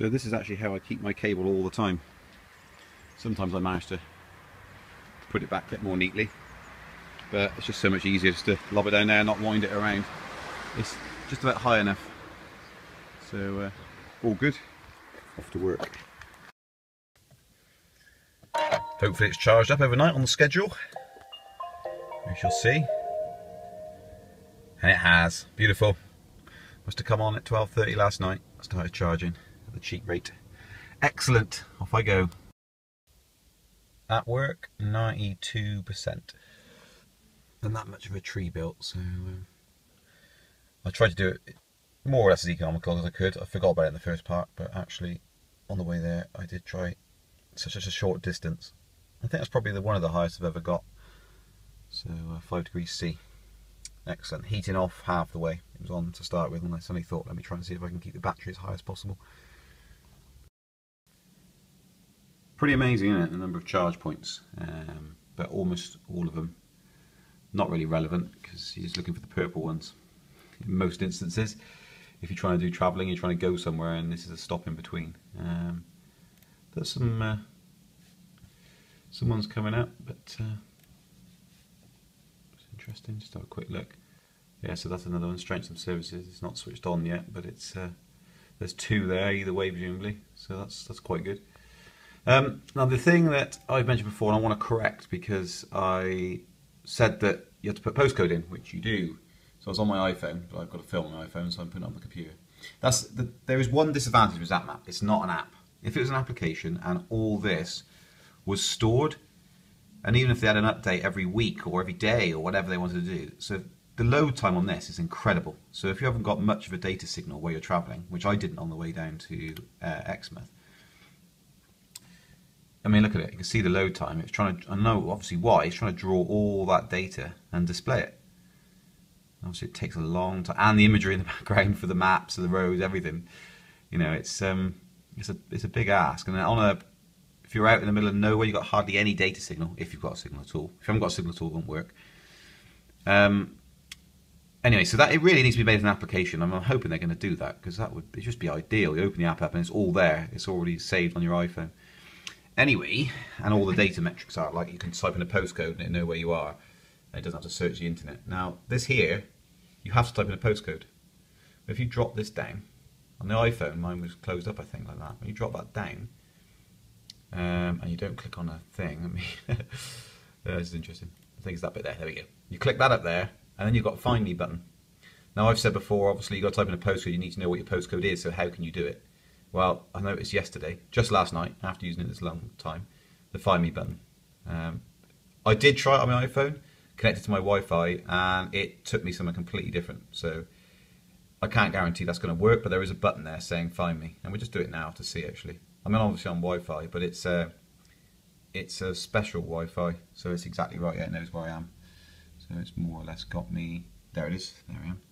So this is actually how I keep my cable all the time. Sometimes I manage to put it back a bit more neatly, but it's just so much easier just to lob it down there and not wind it around. It's just about high enough. So all good. Off to work. Hopefully it's charged up overnight on the schedule. We shall see. And it has. Beautiful. Must have come on at 12:30 last night. I started charging at the cheap rate. Excellent. Off I go. At work, 92%. And that much of a tree built, so I tried to do it more or less as economical as I could. I forgot about it in the first part, but actually on the way there I did try such a short distance. I think that's probably one of the highest I've ever got. So 5 degrees C. Excellent. Heating off half the way. It was on to start with, and I suddenly thought, let me try and see if I can keep the battery as high as possible. Pretty amazing, isn't it, the number of charge points, but almost all of them not really relevant, because you're just looking for the purple ones in most instances. If you're trying to do travelling, you're trying to go somewhere, and this is a stop in between. There's some ones coming up, but it's interesting. Just have a quick look. Yeah, so that's another one. Strengths and services. It's not switched on yet, but it's there's 2 there either way presumably, so that's quite good. Now the thing that I've mentioned before, and I want to correct, because I said that you have to put postcode in, which you do. So I was on my iPhone, but I've got a film on my iPhone, so I'm putting it on the computer. There is one disadvantage with ZapMap. It's not an app. If it was an application and all this was stored, and even if they had an update every week or every day or whatever they wanted to do, so the load time on this is incredible. So if you haven't got much of a data signal where you're travelling, which I didn't on the way down to Exmouth, I mean, look at it. You can see the load time. It's trying to, I know obviously why, it's trying to draw all that data and display it. Obviously it takes a long time, and the imagery in the background for the maps of the roads, everything. You know, it's a big ask. And if you're out in the middle of nowhere, you've got hardly any data signal, if you've got a signal at all. If you haven't got a signal at all, it won't work. Anyway, so that it really needs to be made as an application. I'm hoping they're going to do that, because that would just be ideal. You open the app up and it's all there. It's already saved on your iPhone. Anyway, and all the data metrics are, like you can type in a postcode and it know where you are. And it doesn't have to search the internet. Now, this here, you have to type in a postcode. But if you drop this down, on the iPhone, mine was closed up, I think, like that. When you drop that down, and you don't click on a thing, I mean, this is interesting. I think it's that bit there. There we go. You click that up there, and then you've got a Find Me button. Now, I've said before, obviously, you've got to type in a postcode. You need to know what your postcode is, so how can you do it? Well, I noticed yesterday, just last night, after using it this long time, the Find Me button. I did try it on my iPhone, connected to my Wi-Fi, and it took me somewhere completely different. So I can't guarantee that's going to work, but there is a button there saying Find Me, and we'll just do it now to see. Actually, I'm obviously on Wi-Fi, but it's a special Wi-Fi, so it's exactly right. Yeah, it knows where I am, so it's more or less got me. There it is. There I am.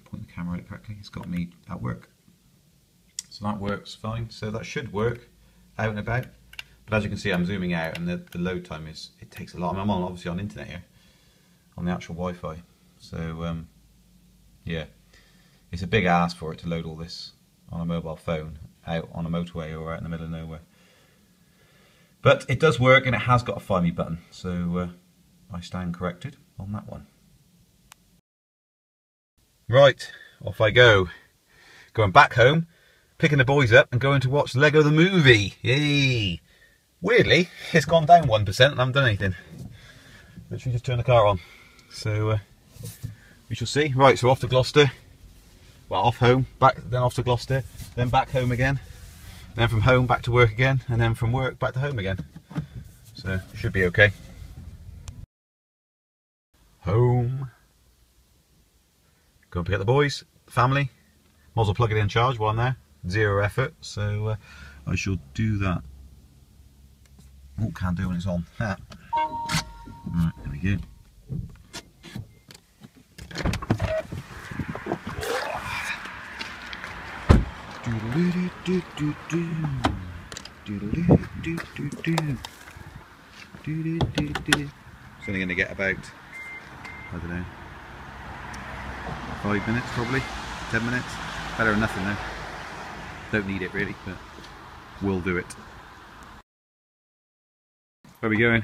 Point the camera at it correctly. It's got me at work. So that works fine. So that should work out and about. But as you can see, I'm zooming out, and the load time it takes a lot. I mean, I'm obviously on internet here, on the actual Wi-Fi. So yeah, it's a big ask for it to load all this on a mobile phone out on a motorway or out in the middle of nowhere. But it does work, and it has got a Find Me button. So I stand corrected on that one. Right, off I go. Going back home, picking the boys up and going to watch Lego the Movie. Yay! Weirdly, it's gone down 1% and I haven't done anything. Literally just turned the car on. So we shall see. Right, so off to Gloucester. Well, off home, back, then off to Gloucester, then back home again. Then from home back to work again, and then from work back to home again. So should be okay. Home. Go and pick up the boys, family. Might as well plug it in charge while I'm there. 0 effort, so I shall do that. Oh, can't do when it's on. Right, there we go. It's only going to get about, I don't know, 5 minutes probably, 10 minutes. Better than nothing though. Don't need it really, but we'll do it. Where are we going?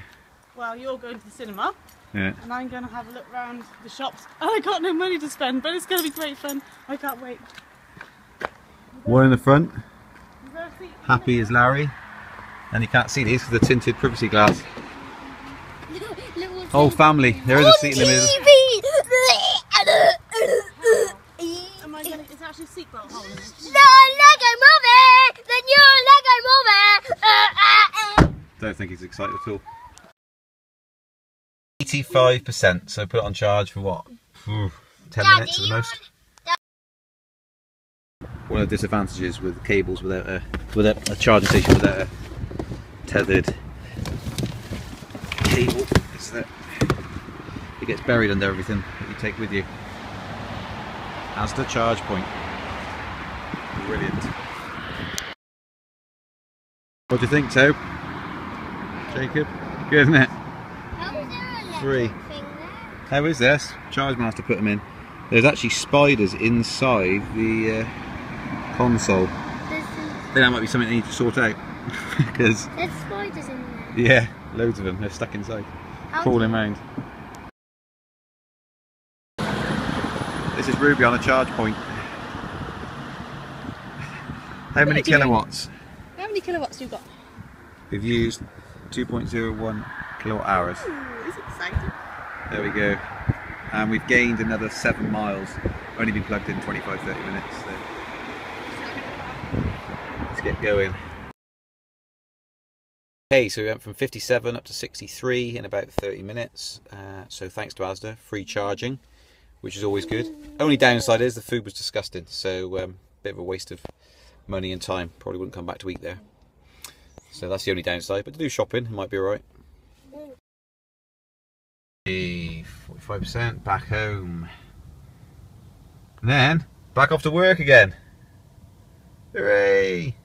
Well, you're going to the cinema. Yeah. And I'm going to have a look around the shops. And I got no money to spend, but it's going to be great fun. I can't wait. One in the front. Happy as Larry. And you can't see these because the tinted privacy glass. Whole family. There is a seat in the middle. Am I gonna, it's actually seatbelt holding. No, Lego movie! The new Lego movie! Don't think he's excited at all. 85%, so put it on charge for what? 10 minutes at the most. One of the disadvantages with cables without a charging station without a tethered cable is that it gets buried under everything that you take with you. Asda charge point. Brilliant. What do you think, Toe? Jacob? Good, isn't it? Three. How is this? Charge master put them in. There's actually spiders inside the console. I think that might be something they need to sort out. Because there's spiders in there. Yeah, loads of them. They're stuck inside, crawling around. This is Ruby on a charge point. How many kilowatts? How many kilowatts have you got? We've used 2.01 kilowatt hours. Ooh, it's exciting. There we go. And we've gained another 7 miles. Only been plugged in 25-30 minutes. So let's get going. Okay, so we went from 57 up to 63 in about 30 minutes. So thanks to Asda, free charging, which is always good. Only downside is the food was disgusting, so bit of a waste of money and time. Probably wouldn't come back to eat there. So that's the only downside, but to do shopping, it might be alright. 45% back home. And then, back off to work again. Hooray!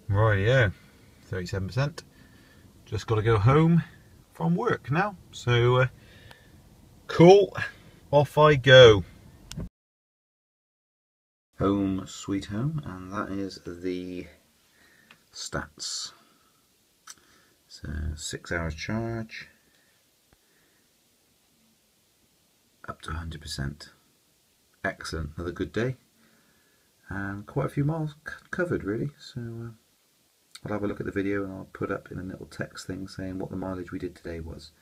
Rightio, 37%. Just got to go home from work now. So, cool. Off I go. Home sweet home, and that is the stats. So 6 hours charge, up to 100%. Excellent, another good day, and quite a few miles covered really. So I'll have a look at the video and I'll put up in a little text thing saying what the mileage we did today was.